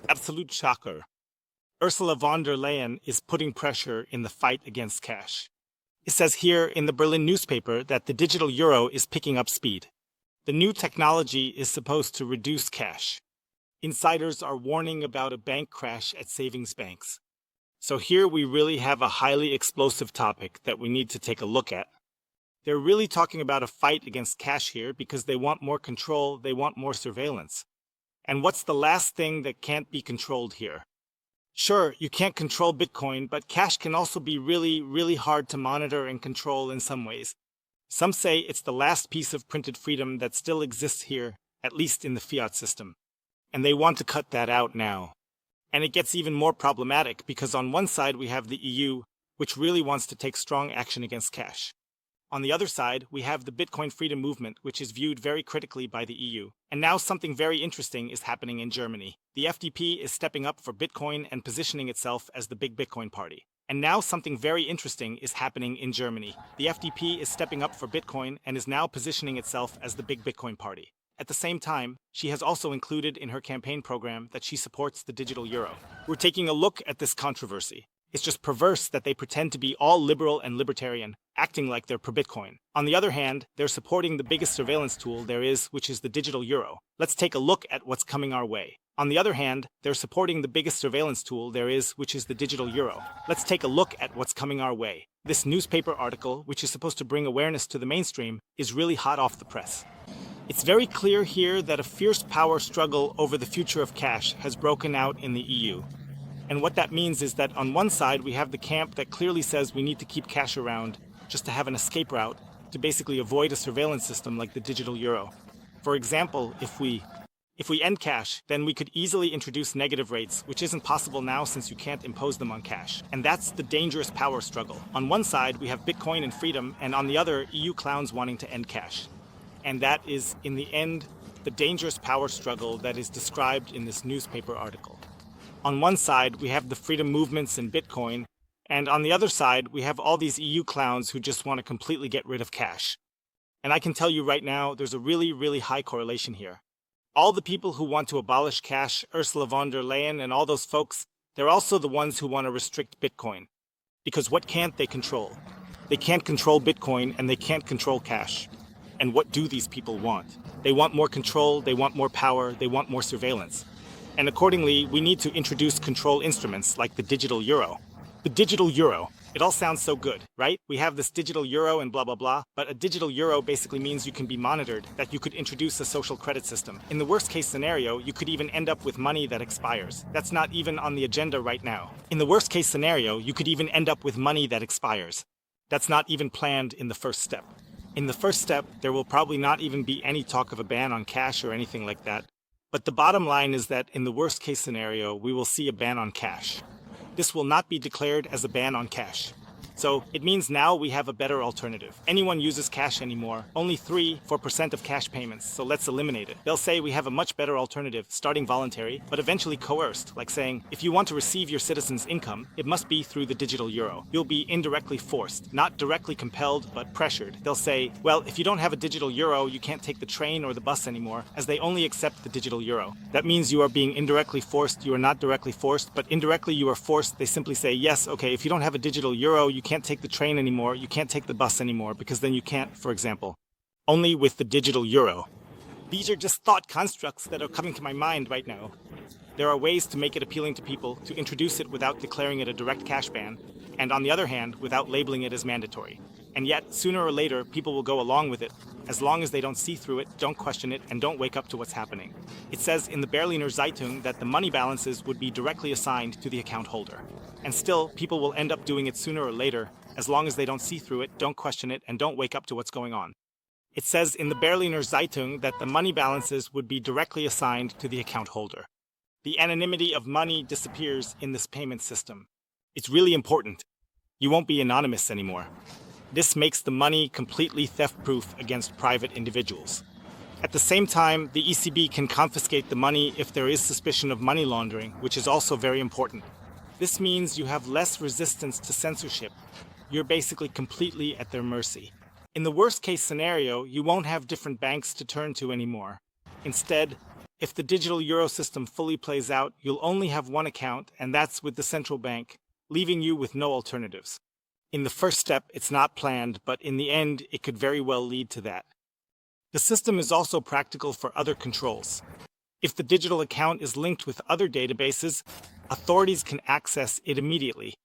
Absolute shocker. Ursula von der Leyen is putting pressure in the fight against cash. It says here in the Berlin newspaper that the digital euro is picking up speed. The new technology is supposed to reduce cash. Insiders are warning about a bank crash at savings banks. So here we really have a highly explosive topic that we need to take a look at. They're really talking about a fight against cash here because they want more control, they want more surveillance. And what's the last thing that can't be controlled here? Sure, you can't control Bitcoin, but cash can also be really, really hard to monitor and control in some ways. Some say it's the last piece of printed freedom that still exists here, at least in the fiat system. And they want to cut that out now. And it gets even more problematic because on one side we have the EU, which really wants to take strong action against cash. On the other side, we have the Bitcoin freedom movement, which is viewed very critically by the EU. And now something very interesting is happening in Germany. The FDP is stepping up for Bitcoin and positioning itself as the big Bitcoin party. And now something very interesting is happening in Germany. The FDP is stepping up for Bitcoin and is now positioning itself as the big Bitcoin party. At the same time, she has also included in her campaign program that she supports the digital euro. We're taking a look at this controversy. It's just perverse that they pretend to be all liberal and libertarian, acting like they're pro-Bitcoin. On the other hand, they're supporting the biggest surveillance tool there is, which is the digital euro. Let's take a look at what's coming our way. On the other hand, they're supporting the biggest surveillance tool there is, which is the digital euro. Let's take a look at what's coming our way. This newspaper article, which is supposed to bring awareness to the mainstream, is really hot off the press. It's very clear here that a fierce power struggle over the future of cash has broken out in the EU. And what that means is that on one side we have the camp that clearly says we need to keep cash around just to have an escape route to basically avoid a surveillance system like the digital euro. For example, if we end cash, then we could easily introduce negative rates, which isn't possible now since you can't impose them on cash. And that's the dangerous power struggle. On one side we have Bitcoin and freedom, and on the other EU clowns wanting to end cash. And that is, in the end, the dangerous power struggle that is described in this newspaper article. On one side, we have the freedom movements in Bitcoin, and on the other side, we have all these EU clowns who just want to completely get rid of cash. And I can tell you right now, there's a really, really high correlation here. All the people who want to abolish cash, Ursula von der Leyen and all those folks, they're also the ones who want to restrict Bitcoin. Because what can't they control? They can't control Bitcoin and they can't control cash. And what do these people want? They want more control, they want more power, they want more surveillance. And accordingly, we need to introduce control instruments like the digital euro. The digital euro. It all sounds so good, right? We have this digital euro and blah, blah, blah. But a digital euro basically means you can be monitored, that you could introduce a social credit system. In the worst case scenario, you could even end up with money that expires. That's not even on the agenda right now. In the worst case scenario, you could even end up with money that expires. That's not even planned in the first step. In the first step, there will probably not even be any talk of a ban on cash or anything like that. But the bottom line is that in the worst case scenario, we will see a ban on cash. This will not be declared as a ban on cash. So it means now we have a better alternative. Anyone uses cash anymore, only 3-4% of cash payments, so let's eliminate it. They'll say we have a much better alternative, starting voluntary, but eventually coerced, like saying, if you want to receive your citizens' income, it must be through the digital euro. You'll be indirectly forced, not directly compelled, but pressured. They'll say, well, if you don't have a digital euro, you can't take the train or the bus anymore, as they only accept the digital euro. That means you are being indirectly forced, you are not directly forced, but indirectly you are forced. They simply say, yes, okay, if you don't have a digital euro, you can't take the train anymore, you can't take the bus anymore, because then you can't, for example. Only with the digital euro. These are just thought constructs that are coming to my mind right now. There are ways to make it appealing to people, to introduce it without declaring it a direct cash ban, and on the other hand, without labeling it as mandatory. And yet, sooner or later, people will go along with it, as long as they don't see through it, don't question it, and don't wake up to what's happening. It says in the Berliner Zeitung that the money balances would be directly assigned to the account holder. And still, people will end up doing it sooner or later, as long as they don't see through it, don't question it, and don't wake up to what's going on. It says in the Berliner Zeitung that the money balances would be directly assigned to the account holder. The anonymity of money disappears in this payment system. It's really important. You won't be anonymous anymore. This makes the money completely theft-proof against private individuals. At the same time, the ECB can confiscate the money if there is suspicion of money laundering, which is also very important. This means you have less resistance to censorship. You're basically completely at their mercy. In the worst-case scenario, you won't have different banks to turn to anymore. Instead, If the digital euro system fully plays out, you'll only have one account, and that's with the central bank, leaving you with no alternatives. In the first step, it's not planned, but in the end, it could very well lead to that. The system is also practical for other controls. If the digital account is linked with other databases, authorities can access it immediately.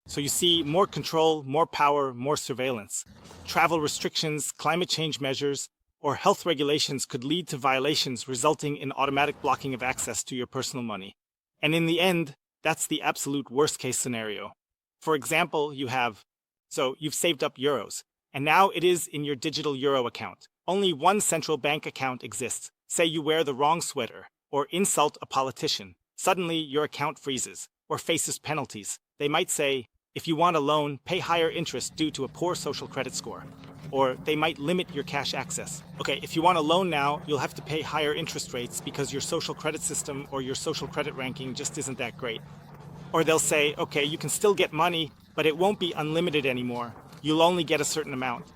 So you see more control, more power, more surveillance. Travel restrictions, climate change measures, or health regulations could lead to violations resulting in automatic blocking of access to your personal money. And in the end, that's the absolute worst-case scenario. For example, you've saved up euros, and now it is in your digital euro account. Only one central bank account exists. Say you wear the wrong sweater, or insult a politician. Suddenly, your account freezes, or faces penalties. They might say, if you want a loan, pay higher interest due to a poor social credit score. Or they might limit your cash access. Okay, if you want a loan now, you'll have to pay higher interest rates because your social credit system or your social credit ranking just isn't that great. Or they'll say, okay, you can still get money, but it won't be unlimited anymore. You'll only get a certain amount.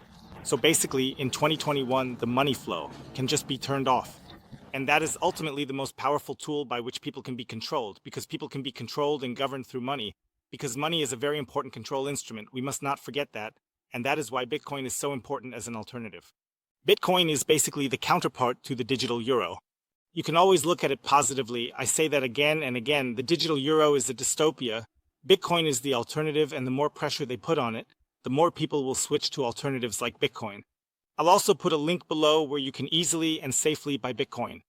So basically, in 2021, the money flow can just be turned off. And that is ultimately the most powerful tool by which people can be controlled, because people can be controlled and governed through money. Because money is a very important control instrument. We must not forget that. And that is why Bitcoin is so important as an alternative. Bitcoin is basically the counterpart to the digital euro. You can always look at it positively. I say that again and again. The digital euro is a dystopia. Bitcoin is the alternative, and the more pressure they put on it, the more people will switch to alternatives like Bitcoin. I'll also put a link below where you can easily and safely buy Bitcoin.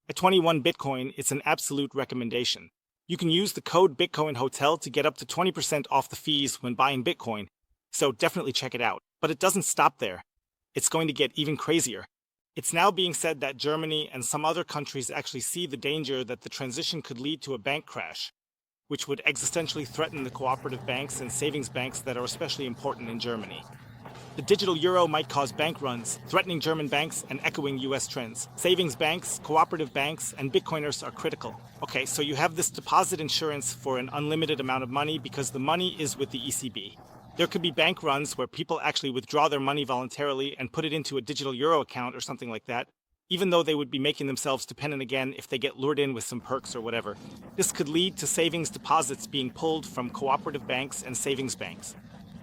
At 21 Bitcoin, it's an absolute recommendation. You can use the code bitcoinhotel to get up to 20% off the fees when buying Bitcoin, so definitely check it out. But it doesn't stop there. It's going to get even crazier. It's now being said that Germany and some other countries actually see the danger that the transition could lead to a bank crash, which would existentially threaten the cooperative banks and savings banks that are especially important in Germany. The digital euro might cause bank runs, threatening German banks and echoing US trends. Savings banks, cooperative banks, and Bitcoiners are critical. Okay, so you have this deposit insurance for an unlimited amount of money because the money is with the ECB. There could be bank runs where people actually withdraw their money voluntarily and put it into a digital euro account or something like that, even though they would be making themselves dependent again if they get lured in with some perks or whatever. This could lead to savings deposits being pulled from cooperative banks and savings banks.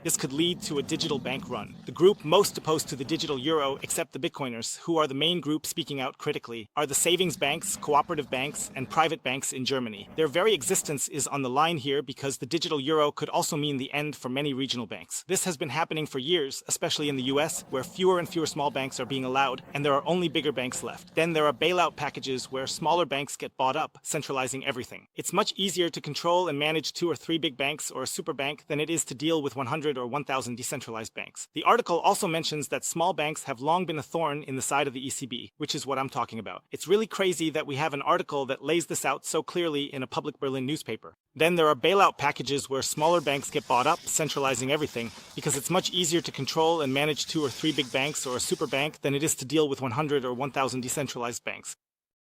This could lead to a digital bank run. The group most opposed to the digital euro, except the Bitcoiners, who are the main group speaking out critically, are the savings banks, cooperative banks, and private banks in Germany. Their very existence is on the line here because the digital euro could also mean the end for many regional banks. This has been happening for years, especially in the US, where fewer and fewer small banks are being allowed, and there are only bigger banks left. Then there are bailout packages where smaller banks get bought up, centralizing everything. It's much easier to control and manage 2 or 3 big banks or a super bank than it is to deal with 100 or 1,000 decentralized banks. The article also mentions that small banks have long been a thorn in the side of the ECB, which is what I'm talking about. It's really crazy that we have an article that lays this out so clearly in a public Berlin newspaper. Then there are bailout packages where smaller banks get bought up, centralizing everything, because it's much easier to control and manage 2 or 3 big banks or a super bank than it is to deal with 100 or 1,000 decentralized banks.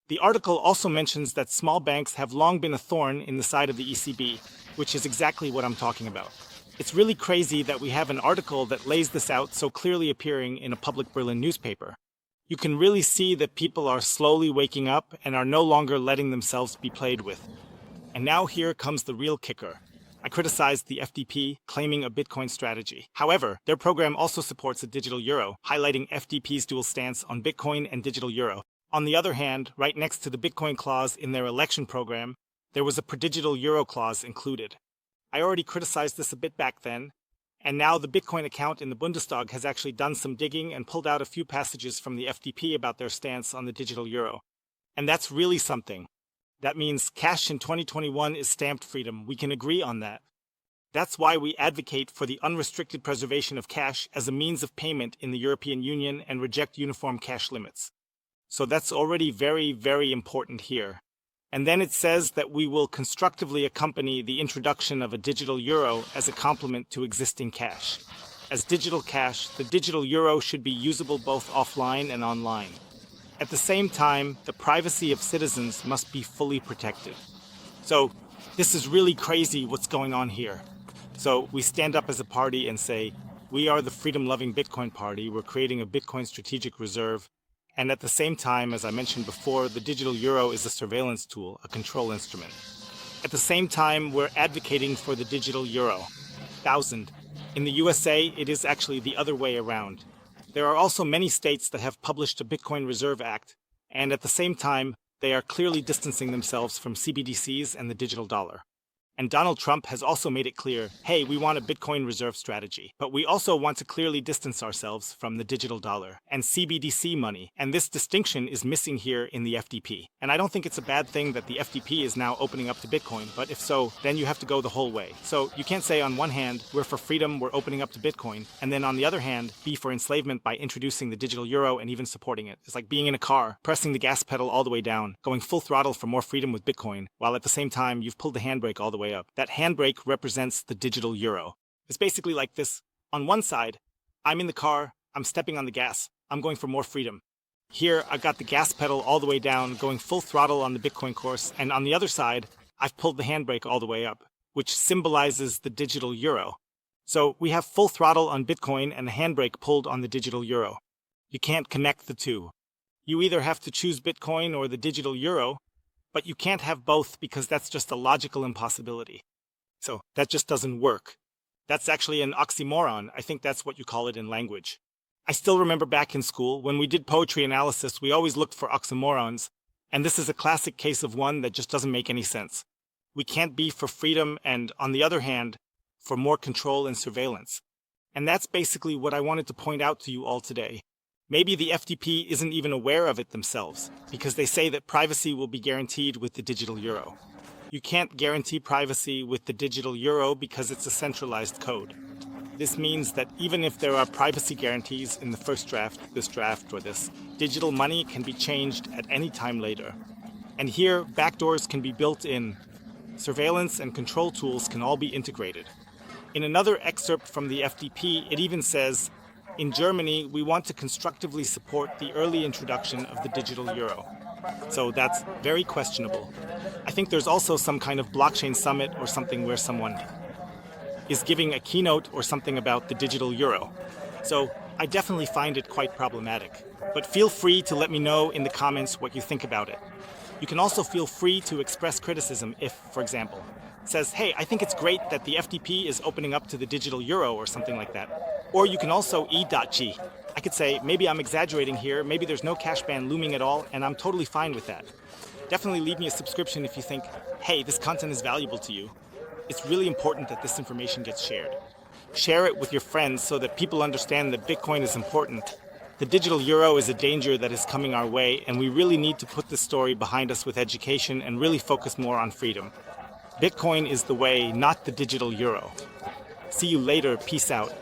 The article also mentions that small banks have long been a thorn in the side of the ECB, which is exactly what I'm talking about. It's really crazy that we have an article that lays this out so clearly appearing in a public Berlin newspaper. You can really see that people are slowly waking up and are no longer letting themselves be played with. And now here comes the real kicker. I criticized the FDP claiming a Bitcoin strategy. However, their program also supports a digital euro, highlighting FDP's dual stance on Bitcoin and digital euro. On the other hand, right next to the Bitcoin clause in their election program, there was a per-digital euro clause included. I already criticized this a bit back then, and now the Bitcoin account in the Bundestag has actually done some digging and pulled out a few passages from the FDP about their stance on the digital euro. And that's really something. That means cash in 2021 is stamped freedom. We can agree on that. That's why we advocate for the unrestricted preservation of cash as a means of payment in the European Union and reject uniform cash limits. So that's already very, very important here. And then it says that we will constructively accompany the introduction of a digital euro as a complement to existing cash. As digital cash, the digital euro should be usable both offline and online. At the same time, the privacy of citizens must be fully protected. So, this is really crazy what's going on here. So, we stand up as a party and say, we are the freedom-loving Bitcoin party, we're creating a Bitcoin strategic reserve, And at the same time, as I mentioned before, the digital euro is a surveillance tool, a control instrument. At the same time, we're advocating for the digital euro. 1,000. In the USA, it is actually the other way around. There are also many states that have published a Bitcoin Reserve Act, and at the same time, they are clearly distancing themselves from CBDCs and the digital dollar. And Donald Trump has also made it clear, hey, we want a Bitcoin reserve strategy, but we also want to clearly distance ourselves from the digital dollar and CBDC money. And this distinction is missing here in the FDP. And I don't think it's a bad thing that the FDP is now opening up to Bitcoin, but if so, then you have to go the whole way. So you can't say on one hand, we're for freedom, we're opening up to Bitcoin, and then on the other hand, be for enslavement by introducing the digital euro and even supporting it. It's like being in a car, pressing the gas pedal all the way down, going full throttle for more freedom with Bitcoin, while at the same time, you've pulled the handbrake all the way up. That handbrake represents the digital euro. It's basically like this. On one side, I'm in the car, I'm stepping on the gas, I'm going for more freedom. Here, I've got the gas pedal all the way down, going full throttle on the Bitcoin course, and on the other side, I've pulled the handbrake all the way up, which symbolizes the digital euro. So we have full throttle on Bitcoin and the handbrake pulled on the digital euro. You can't connect the two. You either have to choose Bitcoin or the digital euro, but you can't have both because that's just a logical impossibility. So that just doesn't work. That's actually an oxymoron. I think that's what you call it in language. I still remember back in school, when we did poetry analysis, we always looked for oxymorons, and this is a classic case of one that just doesn't make any sense. We can't be for freedom and, on the other hand, for more control and surveillance. And that's basically what I wanted to point out to you all today. Maybe the FDP isn't even aware of it themselves, because they say that privacy will be guaranteed with the digital euro. You can't guarantee privacy with the digital euro because it's a centralized code. This means that even if there are privacy guarantees in the first draft, or this, digital money can be changed at any time later. And here, backdoors can be built in. Surveillance and control tools can all be integrated. In another excerpt from the FDP, it even says, in Germany, we want to constructively support the early introduction of the digital euro. So that's very questionable. I think there's also some kind of blockchain summit or something where someone is giving a keynote or something about the digital euro. So I definitely find it quite problematic. But feel free to let me know in the comments what you think about it. You can also feel free to express criticism if, for example, says, hey, I think it's great that the FDP is opening up to the digital euro or something like that. Or you can also e.g. I could say, maybe I'm exaggerating here, maybe there's no cash ban looming at all, and I'm totally fine with that. Definitely leave me a subscription if you think, hey, this content is valuable to you. It's really important that this information gets shared. Share it with your friends so that people understand that Bitcoin is important. The digital euro is a danger that is coming our way, and we really need to put this story behind us with education and really focus more on freedom. Bitcoin is the way, not the digital euro. See you later. Peace out.